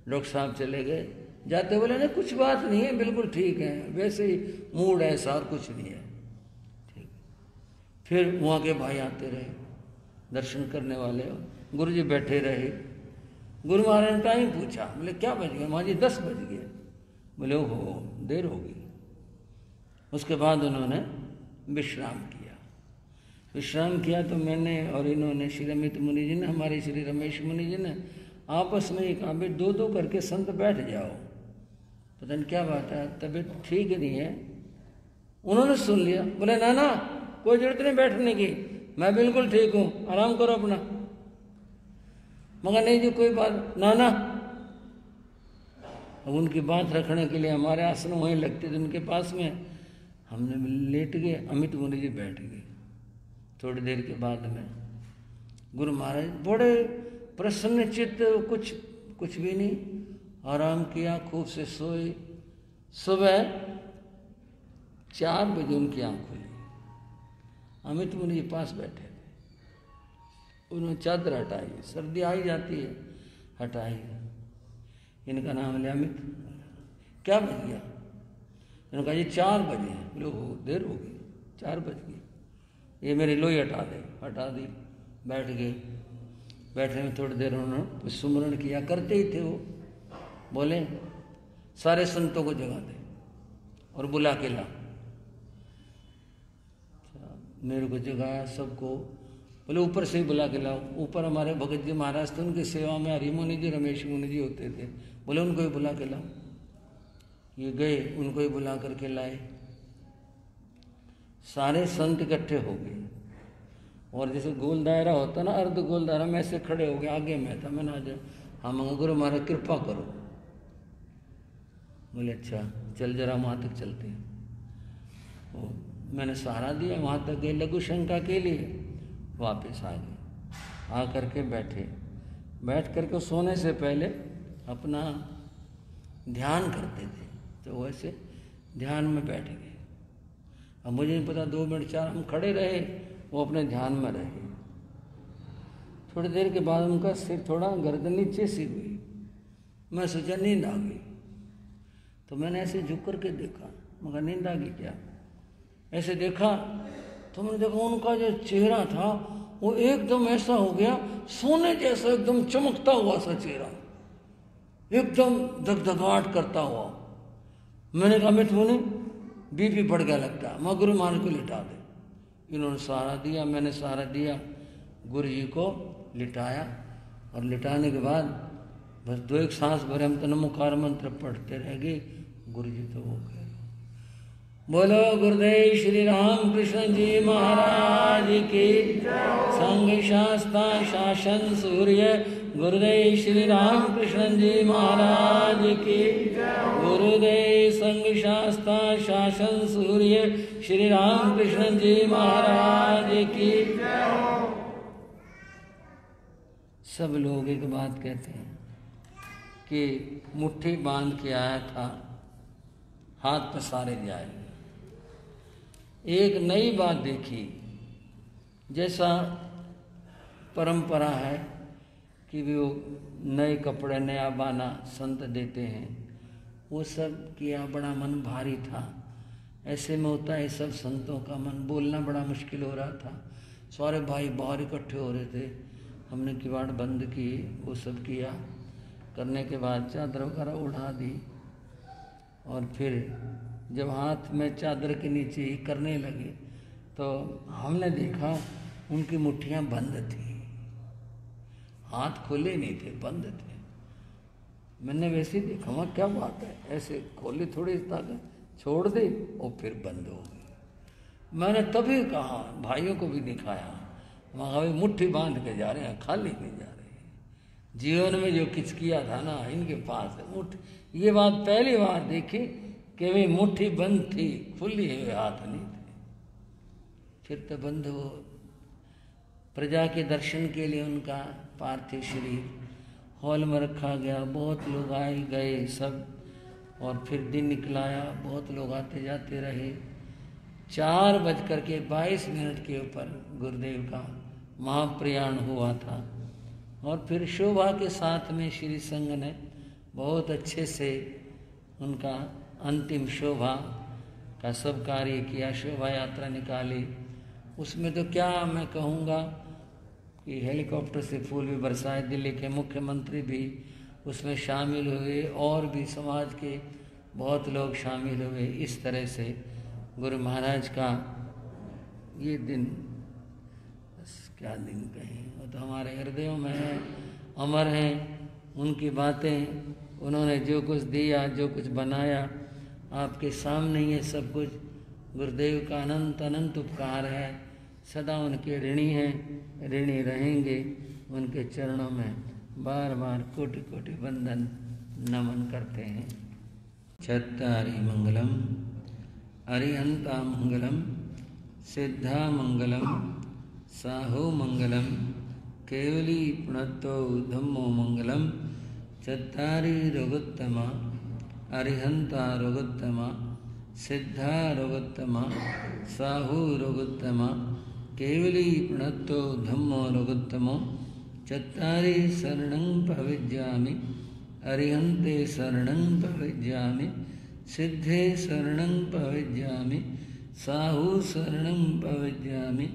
डॉक्टर साहब चले गए, जाते बोले नहीं कुछ बात नहीं है, बिल्कुल ठीक है, वैसे ही मूड ऐसा और कुछ नहीं है, ठीक। फिर वहाँ के भाई आते रहे, दर्शन करने वाले, गुरु जी बैठे रहे। गुरु महाराज ने टाइम पूछा, बोले क्या बज गया? महाराज जी 10 बज गए। बोले ओहो देर हो गई। उसके बाद उन्होंने विश्राम किया। विश्राम किया तो मैंने और इन्होंने, श्री अमित मुनि जी ने, हमारे श्री रमेश मुनि जी ने आपस में एक आबे 2-2 करके संत बैठ जाओ, पता नहीं क्या बात है, तबीयत ठीक नहीं है। उन्होंने सुन लिया, बोले ना ना कोई जरूरत नहीं बैठने की, मैं बिल्कुल ठीक हूँ, आराम करो अपना। मगर नहीं जी कोई बात, ना ना। अब उनकी बात रखने के लिए हमारे आसन वहीं लगते थे उनके पास में, हमने लेट गए, अमित मुनि जी बैठ गए। थोड़ी देर के बाद में गुरु महाराज बड़े प्रसन्न चित्त, कुछ भी नहीं, आराम किया, खूब से सोए। सुबह 4 बजे उनकी आँख खुली, अमित मुनि जी पास बैठे थे। उन्होंने चादर हटाई, सर्दी आई जाती है, हटाई। इनका नाम लिया अमित, क्या बज गया? इन्होंने कहा जी 4 बजे। बोले हो देर हो गई, 4 बज गई। ये मेरी लोई हटा दी। बैठ गए। बैठने में थोड़ी देर उन्होंने सुमरण किया, करते ही थे वो। बोले सारे संतों को जगा दे और बुला के ला। मेरे को जगाया सबको, बोले ऊपर से ही बुला के लाओ। ऊपर हमारे भगत जी महाराज थे, उनकी सेवा में हरि मुनि जी, रमेश मुनि जी होते थे। बोले उनको ही बुला के लाओ। ये गए, उनको ही बुला करके लाए। सारे संत इकट्ठे हो गए और जैसे गोल दायरा होता ना, अर्ध गोल दायरा में ऐसे खड़े हो गए। आगे मैं था, मैंने आज हम गुरु महाराज कृपा करो। बोले अच्छा चल जरा वहाँ तक चलते हैं। मैंने सहारा दिया, वहाँ तक गए लघु शंका के लिए, वापस आ गए। आ करके बैठे। बैठ करके सोने से पहले अपना ध्यान करते थे, तो वैसे ध्यान में बैठ गए। अब मुझे नहीं पता 2 मिनट 4 हम खड़े रहे, वो अपने ध्यान में रहे। थोड़ी देर के बाद उनका सिर थोड़ा गर्दन नीचे सी हुई। मैं सोचा नींद आ गई, तो मैंने ऐसे झुक करके देखा, मगर नींद आ गई क्या। ऐसे देखा तो मैंने देखा उनका जो चेहरा था वो एकदम ऐसा हो गया, सोने जैसा एकदम चमकता हुआ सा चेहरा, एकदम धगधगाहट करता हुआ। मैंने कहा मिठू ने बीपी बढ़ गया लगता है, मैं गुरु महाराज को लिटा दे। इन्होंने सहारा दिया, मैंने सहारा दिया, गुरु जी को लिटाया। और लिटाने के बाद बस 2-1 सांस भरे हम तो नमोकार मंत्र पढ़ते रह गए। गुरु जी तो वो गए। बोलो गुरुदेव श्री राम कृष्ण जी महाराज की। संघ शास्ता शासन सूर्य गुरुदेव श्री राम कृष्ण जी महाराज की। गुरुदेव संघ शास्ता शासन सूर्य श्री राम कृष्ण जी महाराज की। सब लोग एक बात कहते हैं कि मुट्ठी बांध के आया था, हाथ पसारे जाए। एक नई बात देखी, जैसा परंपरा है कि वो नए कपड़े, नया बाना संत देते हैं, वो सब किया। बड़ा मन भारी था। ऐसे में होता है सब संतों का मन, बोलना बड़ा मुश्किल हो रहा था। सारे भाई बाहर इकट्ठे हो रहे थे। हमने किवाड़ बंद किए, वो सब किया। करने के बाद चादर वगैरह उड़ा दी और फिर जब हाथ में चादर के नीचे ही करने लगे तो हमने देखा उनकी मुट्ठियां बंद थी, हाथ खुले नहीं थे, बंद थे। मैंने वैसे ही देखा, वहाँ क्या बात है, ऐसे खोले थोड़ी ताकत, छोड़ दे और फिर बंद हो गई। मैंने तभी कहा, भाइयों को भी दिखाया, वहाँ मुट्ठी बांध के जा रहे हैं, खाली नहीं जा रहे। जीवन में जो किच किया था ना, इनके पास है मुट्ठी। ये बात पहली बार देखी कि वे मुट्ठी बंद थी, खुली हुए हाथ नहीं थे। फिर तो बंद हो। प्रजा के दर्शन के लिए उनका पार्थिव शरीर हॉल में रखा गया। बहुत लोग आए गए सब, और फिर दिन निकलाया, बहुत लोग आते जाते रहे। 4:22 के ऊपर गुरुदेव का महाप्रयाण हुआ था। और फिर शोभा के साथ में श्री संघ ने बहुत अच्छे से उनका अंतिम शोभा का सब कार्य किया, शोभा यात्रा निकाली। उसमें तो क्या मैं कहूँगा कि हेलीकॉप्टर से फूल भी बरसाए, दिल्ली के मुख्यमंत्री भी उसमें शामिल हुए और भी समाज के बहुत लोग शामिल हुए। इस तरह से गुरु महाराज का ये दिन, बस क्या दिन कहें, वो तो हमारे हृदयों में है, अमर हैं। उनकी बातें, उन्होंने जो कुछ दिया, जो कुछ बनाया, आपके सामने ये सब कुछ गुरुदेव का अनंत अनंत उपकार है। सदा उनके ऋणी हैं, ऋणी रहेंगे। उनके चरणों में बार बार कोटि कोटि वंदन नमन करते हैं। चत्तारि मंगलम अरिहंता मंगलम सिद्धा मंगलम साहु मंगलम केवली प्रणतो धम्मो मंगलम चत्तारि रघुत्तमा अरिहंता रघुत्तमा सिद्धा रघुत्तमा साहु रघुत्तमा केवली प्रणतो धम्मो रघुत्तमो चत्तारि शरणं प्रविज्यामि अरिहन्ते शरणं प्रविज्यामि सिद्धे शरणं प्रविज्यामि साहु शरणं प्रपद्यामि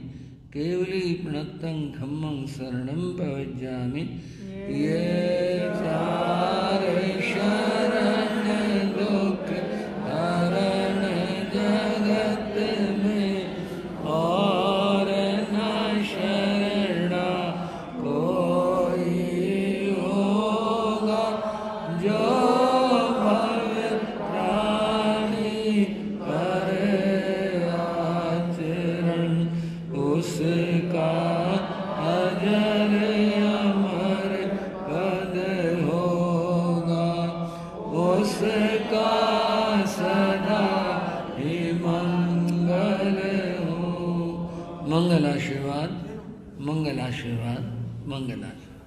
केवली प्रणतं धम्मं शरणं प्रपद्यामि ये चार शरण दुख हरण जगत में और न शरणा कोई होगा जो भव प्राणी पर आचरण उसका अजर अमर पद होगा उसका सदा ही मंगल हो। मंगल आशीर्वाद मंगल आशीर्वाद मंगल आशीर्वाद।